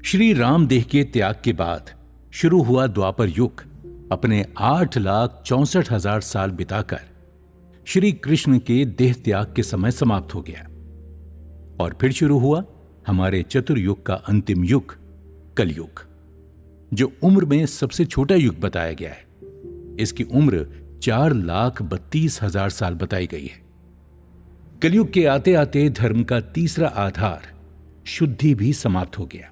श्री रामदेह के त्याग के बाद शुरू हुआ द्वापर युग अपने 8,64,000 साल बिताकर श्री कृष्ण के देह त्याग के समय समाप्त हो गया और फिर शुरू हुआ हमारे चतुर्युग का अंतिम युग कलयुग, जो उम्र में सबसे छोटा युग बताया गया है। इसकी उम्र 4,32,000 साल बताई गई है। कलयुग के आते आते धर्म का तीसरा आधार शुद्धि भी समाप्त हो गया।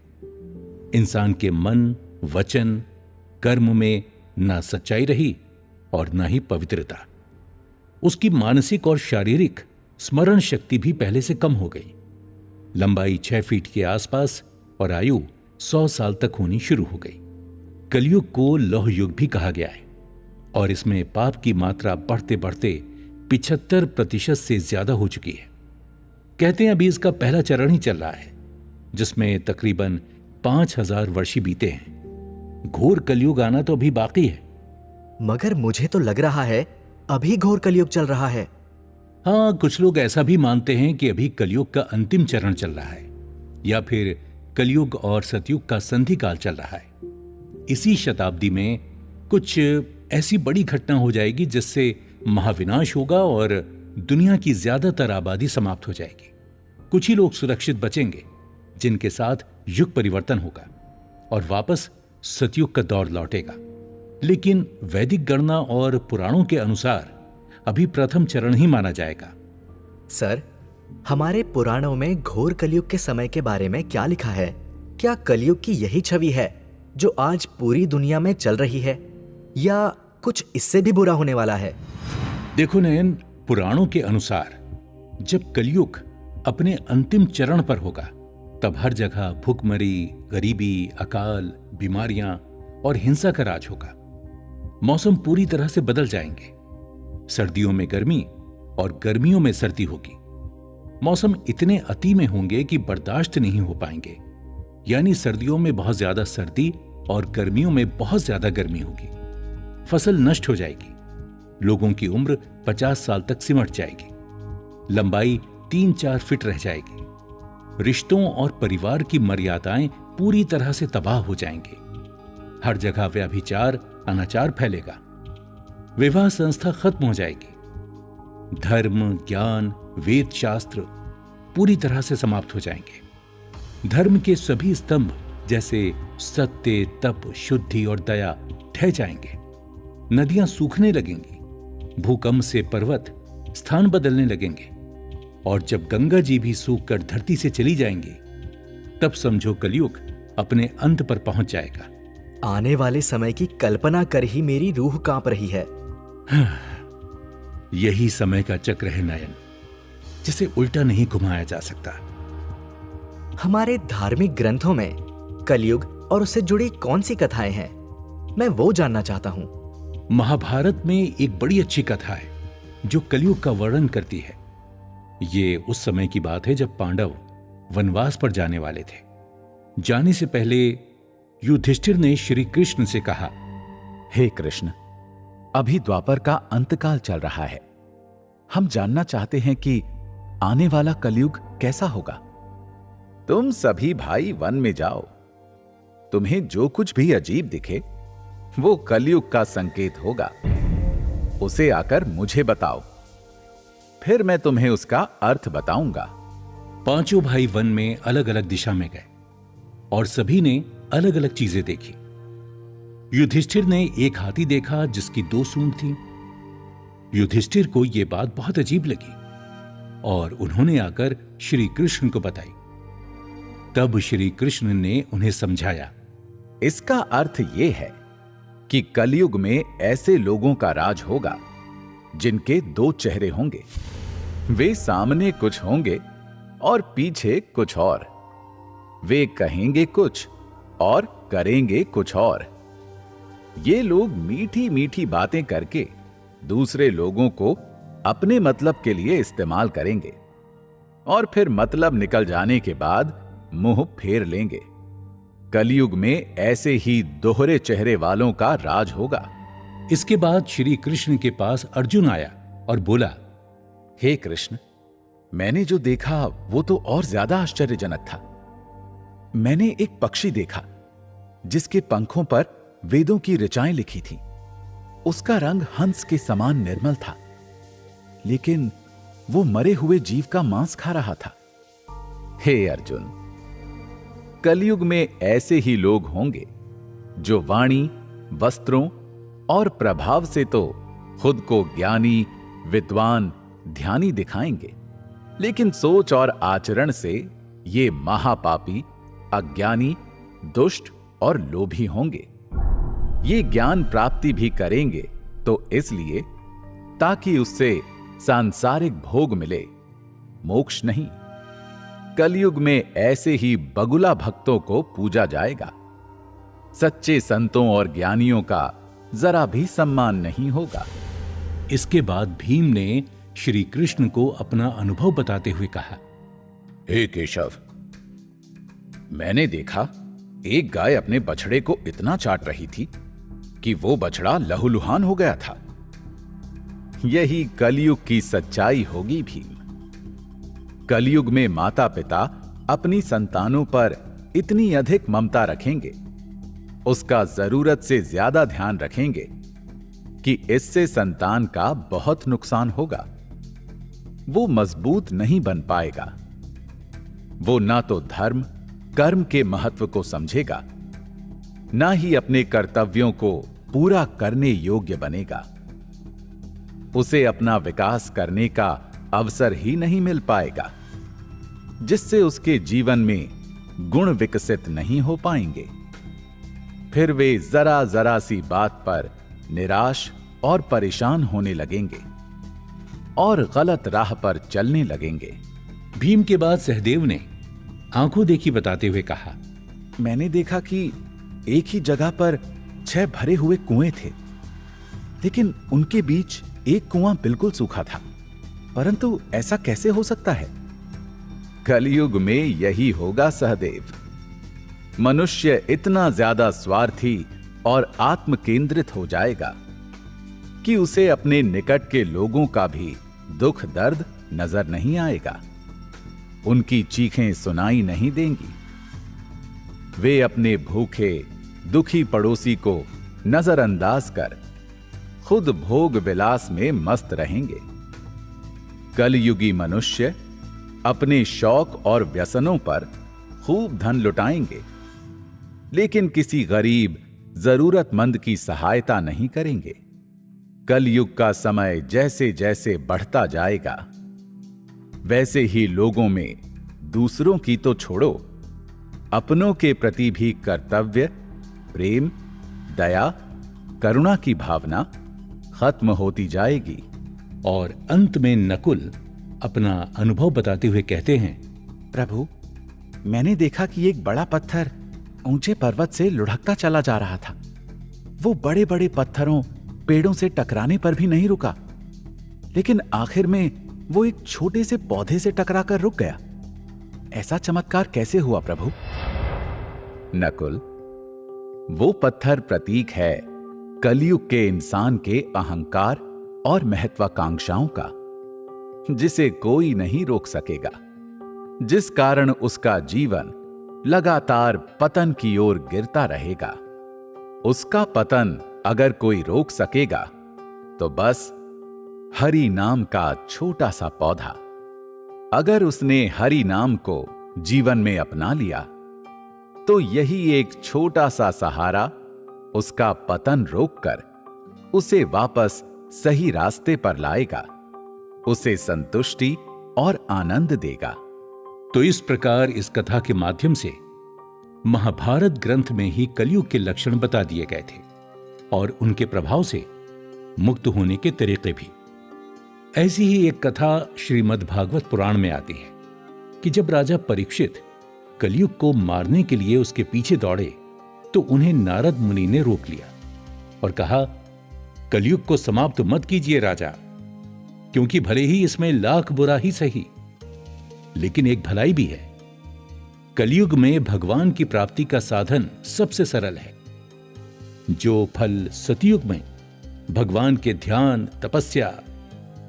इंसान के मन, वचन, कर्म में ना सच्चाई रही और ना ही पवित्रता। उसकी मानसिक और शारीरिक स्मरण शक्ति भी पहले से कम हो गई। लंबाई 6 फीट के आसपास और आयु 100 साल तक होनी शुरू हो गई। कलयुग को लौह युग भी कहा गया है और इसमें पाप की मात्रा बढ़ते बढ़ते 75% से ज्यादा हो चुकी है। कहते हैं अभी इसका पहला चरण ही चल रहा है, जिसमें तकरीबन 5,000 वर्ष बीते हैं। घोर कलयुग आना तो अभी बाकी है। मगर मुझे तो लग रहा है अभी घोर कलयुग चल रहा है। हाँ, कुछ लोग ऐसा भी मानते हैं कि अभी कलयुग का अंतिम चरण चल रहा है या फिर कलयुग और सतयुग का संधि काल चल रहा है। इसी शताब्दी में कुछ ऐसी बड़ी घटना हो जाएगी जिससे महाविनाश होगा और दुनिया की ज्यादातर आबादी समाप्त हो जाएगी। कुछ ही लोग सुरक्षित बचेंगे जिनके साथ युग परिवर्तन होगा और वापस सतयुग का दौर लौटेगा। लेकिन वैदिक गणना और पुराणों के अनुसार अभी प्रथम चरण ही माना जाएगा। सर, हमारे पुराणों में घोर कलयुग के समय के बारे में क्या लिखा है? क्या कलयुग की यही छवि है जो आज पूरी दुनिया में चल रही है या कुछ इससे भी बुरा होने वाला है? देखो नयन, पुराणों के अनुसार जब कलयुग अपने अंतिम चरण पर होगा तब हर जगह भूखमरी, गरीबी, अकाल, बीमारियां और हिंसा का राज होगा। मौसम पूरी तरह से बदल जाएंगे। सर्दियों में गर्मी और गर्मियों में सर्दी होगी। मौसम इतने अति में होंगे कि बर्दाश्त नहीं हो पाएंगे। यानी सर्दियों में बहुत ज्यादा सर्दी और गर्मियों में बहुत ज्यादा गर्मी होगी। फसल नष्ट हो जाएगी। लोगों की उम्र 50 साल तक सिमट जाएगी। लंबाई 3-4 फीट रह जाएगी। रिश्तों और परिवार की मर्यादाएं पूरी तरह से तबाह हो जाएंगी। हर जगह व्यभिचार, अनाचार फैलेगा। विवाह संस्था खत्म हो जाएगी। धर्म, ज्ञान, वेद शास्त्र पूरी तरह से समाप्त हो जाएंगे। धर्म के सभी स्तंभ जैसे सत्य, तप, शुद्धि और दया ढह जाएंगे। नदियां सूखने लगेंगी। भूकंप से पर्वत स्थान बदलने लगेंगे और जब गंगा जी भी सूखकर धरती से चली जाएंगी तब समझो कलयुग अपने अंत पर पहुंच जाएगा। आने वाले समय की कल्पना कर ही मेरी रूह कांप रही है। यही समय का चक्र है नयन, जिसे उल्टा नहीं घुमाया जा सकता। हमारे धार्मिक ग्रंथों में कलयुग और उससे जुड़ी कौन सी कथाएं हैं? मैं वो जानना चाहता हूं। महाभारत में एक बड़ी अच्छी कथा है जो कलयुग का वर्णन करती है। ये उस समय की बात है जब पांडव वनवास पर जाने वाले थे। जाने से पहले युधिष्ठिर ने श्री कृष्ण से कहा, हे कृष्ण, अभी द्वापर का अंतकाल चल रहा है। हम जानना चाहते हैं कि आने वाला कलयुग कैसा होगा। तुम सभी भाई वन में जाओ। तुम्हें जो कुछ भी अजीब दिखे वो कलयुग का संकेत होगा। उसे आकर मुझे बताओ, फिर मैं तुम्हें उसका अर्थ बताऊंगा। पांचों भाई वन में अलग अलग दिशा में गए और सभी ने अलग अलग चीजें देखी। युधिष्ठिर ने एक हाथी देखा जिसकी 2 सूंड थी। युधिष्ठिर को यह बात बहुत अजीब लगी और उन्होंने आकर श्री कृष्ण को बताई। तब श्री कृष्ण ने उन्हें समझाया, इसका अर्थ यह है कि कलयुग में ऐसे लोगों का राज होगा जिनके 2 चेहरे होंगे। वे सामने कुछ होंगे और पीछे कुछ और। वे कहेंगे कुछ और करेंगे कुछ और। ये लोग मीठी मीठी बातें करके दूसरे लोगों को अपने मतलब के लिए इस्तेमाल करेंगे और फिर मतलब निकल जाने के बाद मुंह फेर लेंगे। कलयुग में ऐसे ही दोहरे चेहरे वालों का राज होगा। इसके बाद श्री कृष्ण के पास अर्जुन आया और बोला, हे कृष्ण, मैंने जो देखा वो तो और ज्यादा आश्चर्यजनक था। मैंने एक पक्षी देखा जिसके पंखों पर वेदों की ऋचाएं लिखी थी। उसका रंग हंस के समान निर्मल था, लेकिन वो मरे हुए जीव का मांस खा रहा था। हे अर्जुन, कलयुग में ऐसे ही लोग होंगे जो वाणी, वस्त्रों और प्रभाव से तो खुद को ज्ञानी, विद्वान, ध्यानी दिखाएंगे, लेकिन सोच और आचरण से ये महापापी, अज्ञानी, दुष्ट और लोभी होंगे। ये ज्ञान प्राप्ति भी करेंगे तो इसलिए ताकि उससे सांसारिक भोग मिले, मोक्ष नहीं। कलयुग में ऐसे ही बगुला भक्तों को पूजा जाएगा। सच्चे संतों और ज्ञानियों का जरा भी सम्मान नहीं होगा। इसके बाद भीम ने श्री कृष्ण को अपना अनुभव बताते हुए कहा, हे केशव, मैंने देखा एक गाय अपने बछड़े को इतना चाट रही थी कि वो बछड़ा लहूलुहान हो गया था। यही कलयुग की सच्चाई होगी भीम। कलयुग में माता पिता अपनी संतानों पर इतनी अधिक ममता रखेंगे, उसका जरूरत से ज्यादा ध्यान रखेंगे कि इससे संतान का बहुत नुकसान होगा। वो मजबूत नहीं बन पाएगा। वो ना तो धर्म, कर्म के महत्व को समझेगा, ना ही अपने कर्तव्यों को पूरा करने योग्य बनेगा। उसे अपना विकास करने का अवसर ही नहीं मिल पाएगा, जिससे उसके जीवन में गुण विकसित नहीं हो पाएंगे। फिर वे जरा जरा सी बात पर निराश और परेशान होने लगेंगे और गलत राह पर चलने लगेंगे। भीम के बाद सहदेव ने आंखों देखी बताते हुए कहा, मैंने देखा कि एक ही जगह पर 6 भरे हुए कुएं थे, लेकिन उनके बीच एक कुआं बिल्कुल सूखा था। परंतु ऐसा कैसे हो सकता है? कलयुग में यही होगा सहदेव। मनुष्य इतना ज्यादा स्वार्थी और आत्म केंद्रित हो जाएगा कि उसे अपने निकट के लोगों का भी दुख दर्द नजर नहीं आएगा। उनकी चीखें सुनाई नहीं देंगी। वे अपने भूखे, दुखी पड़ोसी को नजरअंदाज कर खुद भोग विलास में मस्त रहेंगे। कलयुगी मनुष्य अपने शौक और व्यसनों पर खूब धन लुटाएंगे, लेकिन किसी गरीब, जरूरतमंद की सहायता नहीं करेंगे। कलयुग का समय जैसे जैसे बढ़ता जाएगा, वैसे ही लोगों में दूसरों की तो छोड़ो, अपनों के प्रति भी कर्तव्य, प्रेम, दया, करुणा की भावना खत्म होती जाएगी। और अंत में नकुल अपना अनुभव बताते हुए कहते हैं, प्रभु, मैंने देखा कि एक बड़ा पत्थर ऊंचे पर्वत से लुढ़कता चला जा रहा था। वो बड़े बड़े पत्थरों, पेड़ों से टकराने पर भी नहीं रुका, लेकिन आखिर में वो एक छोटे से पौधे से टकराकर रुक गया। ऐसा चमत्कार कैसे हुआ प्रभु? नकुल, वो पत्थर प्रतीक है कलयुग के इंसान के अहंकार और महत्वाकांक्षाओं का, जिसे कोई नहीं रोक सकेगा, जिस कारण उसका जीवन लगातार पतन की ओर गिरता रहेगा। उसका पतन अगर कोई रोक सकेगा तो बस हरि नाम का छोटा सा पौधा। अगर उसने हरि नाम को जीवन में अपना लिया तो यही एक छोटा सा सहारा उसका पतन रोककर उसे वापस सही रास्ते पर लाएगा, उसे संतुष्टि और आनंद देगा। तो इस प्रकार इस कथा के माध्यम से महाभारत ग्रंथ में ही कलयुग के लक्षण बता दिए गए थे और उनके प्रभाव से मुक्त होने के तरीके भी। ऐसी ही एक कथा श्रीमद् भागवत पुराण में आती है कि जब राजा परीक्षित कलयुग को मारने के लिए उसके पीछे दौड़े तो उन्हें नारद मुनि ने रोक लिया और कहा, कलयुग को समाप्त मत कीजिए राजा, क्योंकि भले ही इसमें लाख बुरा ही सही, लेकिन एक भलाई भी है। कलयुग में भगवान की प्राप्ति का साधन सबसे सरल है। जो फल सतयुग में भगवान के ध्यान, तपस्या,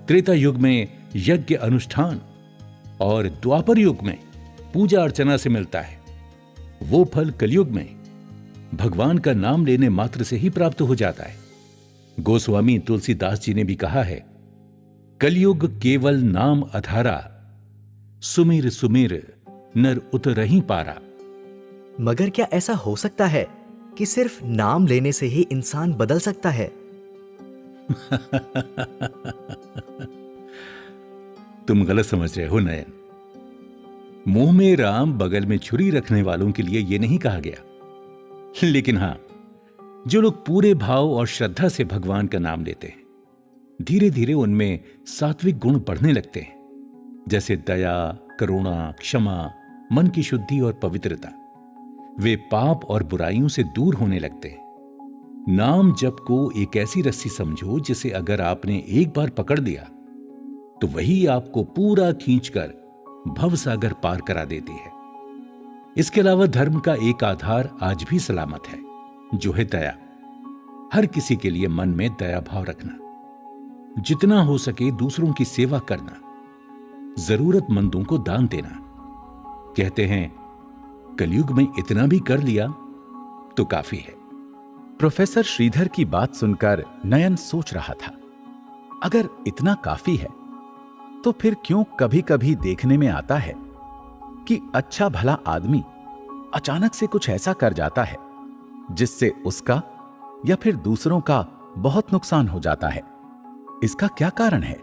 त्रेता युग में यज्ञ अनुष्ठान और द्वापर युग में पूजा अर्चना से मिलता है, वो फल कलयुग में भगवान का नाम लेने मात्र से ही प्राप्त हो जाता है। गोस्वामी तुलसीदास जी ने भी कहा है, कलयुग केवल नाम अधारा, सुमिर सुमिर नर उतरहि पारा। मगर क्या ऐसा हो सकता है कि सिर्फ नाम लेने से ही इंसान बदल सकता है? तुम गलत समझ रहे हो नयन। मुंह में राम बगल में छुरी रखने वालों के लिए यह नहीं कहा गया। लेकिन हां, जो लोग पूरे भाव और श्रद्धा से भगवान का नाम लेते हैं, धीरे धीरे उनमें सात्विक गुण बढ़ने लगते हैं, जैसे दया, करुणा, क्षमा, मन की शुद्धि और पवित्रता। वे पाप और बुराइयों से दूर होने लगते हैं। नाम जप को एक ऐसी रस्सी समझो जिसे अगर आपने एक बार पकड़ लिया तो वही आपको पूरा खींचकर भवसागर पार करा देती है। इसके अलावा धर्म का एक आधार आज भी सलामत है, जो है दया। हर किसी के लिए मन में दया भाव रखना, जितना हो सके दूसरों की सेवा करना, जरूरतमंदों को दान देना। कहते हैं कलयुग में इतना भी कर लिया तो काफी है। प्रोफेसर श्रीधर की बात सुनकर नयन सोच रहा था, अगर इतना काफी है तो फिर क्यों कभी कभी देखने में आता है कि अच्छा भला आदमी अचानक से कुछ ऐसा कर जाता है जिससे उसका या फिर दूसरों का बहुत नुकसान हो जाता है। इसका क्या कारण है?